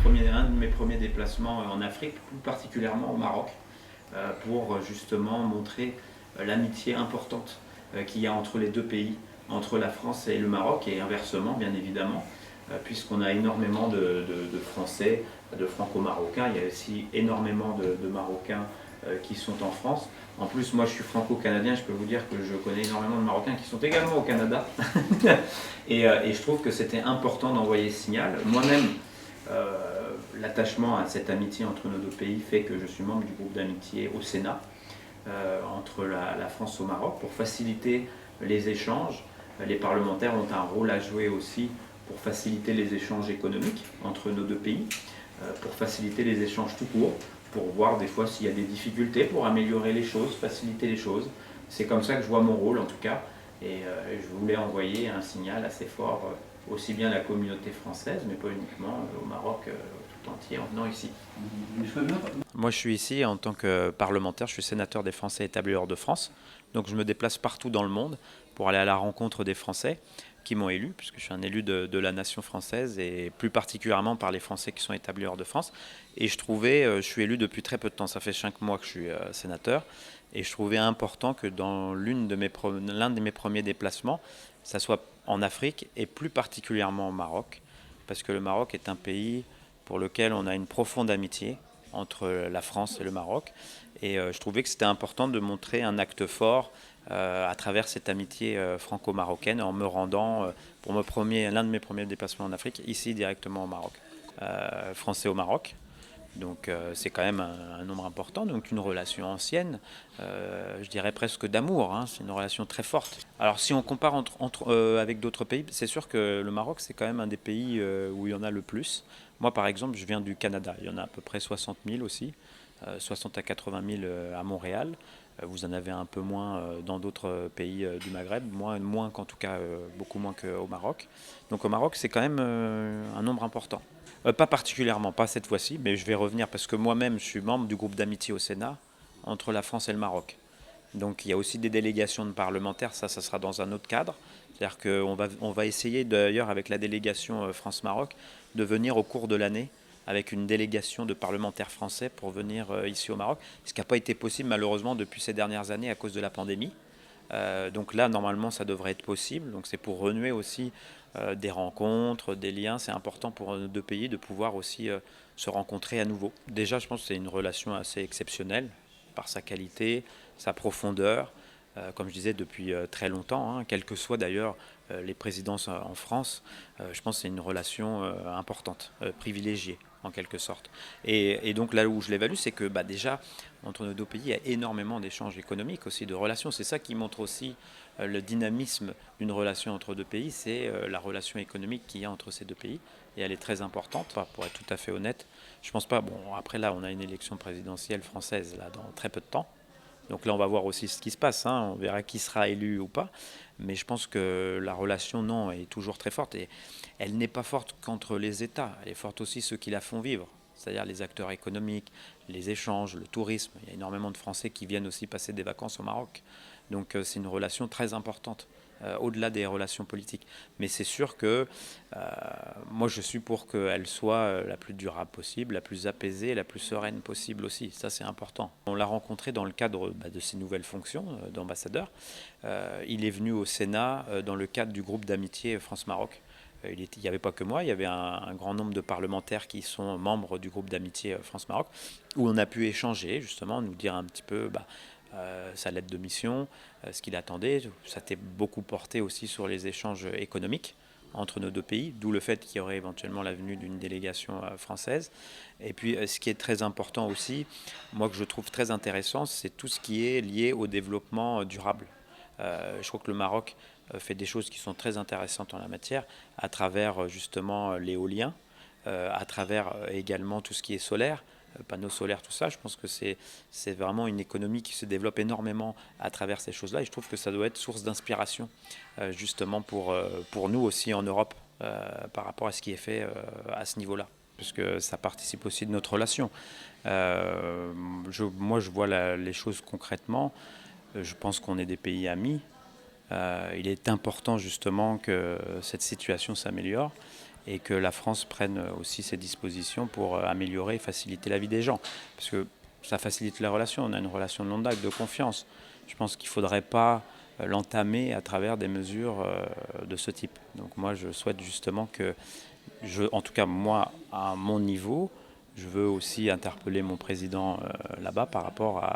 un de mes premiers déplacements en Afrique, plus particulièrement au Maroc, pour justement montrer l'amitié importante qu'il y a entre les deux pays, entre la France et le Maroc, et inversement bien évidemment, puisqu'on a énormément de Français, de Franco-Marocains, il y a aussi énormément de Marocains qui sont en France. En plus, moi je suis franco-canadien, je peux vous dire que je connais énormément de Marocains qui sont également au Canada. Et je trouve que c'était important d'envoyer ce signal. Moi-même, l'attachement à cette amitié entre nos deux pays fait que je suis membre du groupe d'amitié au Sénat, entre la France et le Maroc, pour faciliter les échanges. Les parlementaires ont un rôle à jouer aussi pour faciliter les échanges économiques entre nos deux pays, pour faciliter les échanges tout court, pour voir des fois s'il y a des difficultés, pour améliorer les choses, faciliter les choses. C'est comme ça que je vois mon rôle en tout cas, et je voulais envoyer un signal assez fort, aussi bien à la communauté française, mais pas uniquement, au Maroc tout entier en venant ici. Moi, je suis ici en tant que parlementaire, je suis sénateur des Français établis hors de France. Donc, je me déplace partout dans le monde pour aller à la rencontre des Français qui m'ont élu, puisque je suis un élu de la nation française et plus particulièrement par les Français qui sont établis hors de France. Et je suis élu depuis très peu de temps, ça fait 5 mois que je suis sénateur, et je trouvais important que dans l'un de mes premiers déplacements, ça soit en Afrique et plus particulièrement au Maroc, parce que le Maroc est un pays pour lequel on a une profonde amitié entre la France et le Maroc. Et je trouvais que c'était important de montrer un acte fort à travers cette amitié franco-marocaine en me rendant pour l'un de mes premiers déplacements en Afrique, ici directement au Maroc. Français au Maroc. Donc c'est quand même un nombre important, donc une relation ancienne, je dirais presque d'amour, hein, c'est une relation très forte. Alors si on compare avec d'autres pays, c'est sûr que le Maroc c'est quand même un des pays où il y en a le plus. Moi par exemple je viens du Canada, il y en a à peu près 60 000 aussi, 60 à 80 000 à Montréal. Vous en avez un peu moins dans d'autres pays du Maghreb, moins qu'en tout cas beaucoup moins qu'au Maroc. Donc au Maroc c'est quand même un nombre important. Pas particulièrement, pas cette fois-ci, mais je vais revenir parce que moi-même je suis membre du groupe d'amitié au Sénat entre la France et le Maroc. Donc il y a aussi des délégations de parlementaires, ça sera dans un autre cadre. C'est-à-dire qu'on va essayer d'ailleurs avec la délégation France-Maroc de venir au cours de l'année avec une délégation de parlementaires français pour venir ici au Maroc, ce qui n'a pas été possible malheureusement depuis ces dernières années à cause de la pandémie. Donc là, normalement, ça devrait être possible. Donc c'est pour renouer aussi des rencontres, des liens. C'est important pour nos deux pays de pouvoir aussi se rencontrer à nouveau. Déjà, je pense que c'est une relation assez exceptionnelle par sa qualité, sa profondeur. Comme je disais, depuis très longtemps, hein, quelles que soient d'ailleurs les présidences en France, je pense que c'est une relation importante, privilégiée en quelque sorte. Et donc là où je l'évalue, c'est que déjà, entre nos deux pays, il y a énormément d'échanges économiques aussi, de relations. C'est ça qui montre aussi le dynamisme d'une relation entre deux pays, c'est la relation économique qu'il y a entre ces deux pays. Et elle est très importante, pour être tout à fait honnête. Je pense pas, bon, après là, on a une élection présidentielle française là, dans très peu de temps. Donc là, on va voir aussi ce qui se passe, hein. On verra qui sera élu ou pas. Mais je pense que la relation, non, est toujours très forte. Et elle n'est pas forte qu'entre les États. Elle est forte aussi ceux qui la font vivre. C'est-à-dire les acteurs économiques, les échanges, le tourisme. Il y a énormément de Français qui viennent aussi passer des vacances au Maroc. Donc c'est une relation très importante, au-delà des relations politiques. Mais c'est sûr que moi je suis pour qu'elle soit la plus durable possible, la plus apaisée, la plus sereine possible aussi. Ça c'est important. On l'a rencontré dans le cadre de ses nouvelles fonctions d'ambassadeur. Il est venu au Sénat dans le cadre du groupe d'amitié France-Maroc. Il n'y avait pas que moi, il y avait un grand nombre de parlementaires qui sont membres du groupe d'amitié France-Maroc, où on a pu échanger, justement, nous dire un petit peu sa lettre de mission, ce qu'il attendait. Ça s'était beaucoup porté aussi sur les échanges économiques entre nos deux pays, d'où le fait qu'il y aurait éventuellement la venue d'une délégation française. Et puis ce qui est très important aussi, moi que je trouve très intéressant, c'est tout ce qui est lié au développement durable. Je crois que le Maroc fait des choses qui sont très intéressantes en la matière, à travers justement l'éolien, à travers également tout ce qui est solaire, panneaux solaires, tout ça. Je pense que c'est vraiment une économie qui se développe énormément à travers ces choses-là. Et je trouve que ça doit être source d'inspiration, justement pour nous aussi en Europe, par rapport à ce qui est fait à ce niveau-là. Parce que ça participe aussi de notre relation. Moi, je vois les choses concrètement. Je pense qu'on est des pays amis. Il est important justement que cette situation s'améliore. et que la France prenne aussi ses dispositions pour améliorer et faciliter la vie des gens. Parce que ça facilite les relations, on a une relation de longue date, de confiance. Je pense qu'il ne faudrait pas l'entamer à travers des mesures de ce type. Donc moi je souhaite justement que, en tout cas moi à mon niveau, je veux aussi interpeller mon président là-bas par rapport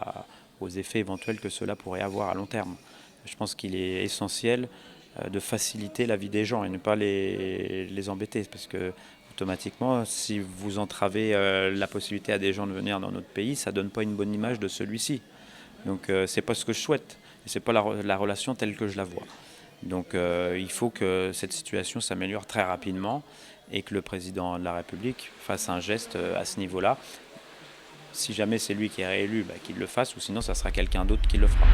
aux effets éventuels que cela pourrait avoir à long terme. Je pense qu'il est essentiel de faciliter la vie des gens et ne pas les embêter, parce que automatiquement, si vous entravez la possibilité à des gens de venir dans notre pays, ça ne donne pas une bonne image de celui-ci. Donc c'est pas ce que je souhaite, et c'est pas la relation telle que je la vois. Donc il faut que cette situation s'améliore très rapidement et que le président de la République fasse un geste à ce niveau-là. Si jamais c'est lui qui est réélu, qu'il le fasse, ou sinon ça sera quelqu'un d'autre qui le fera.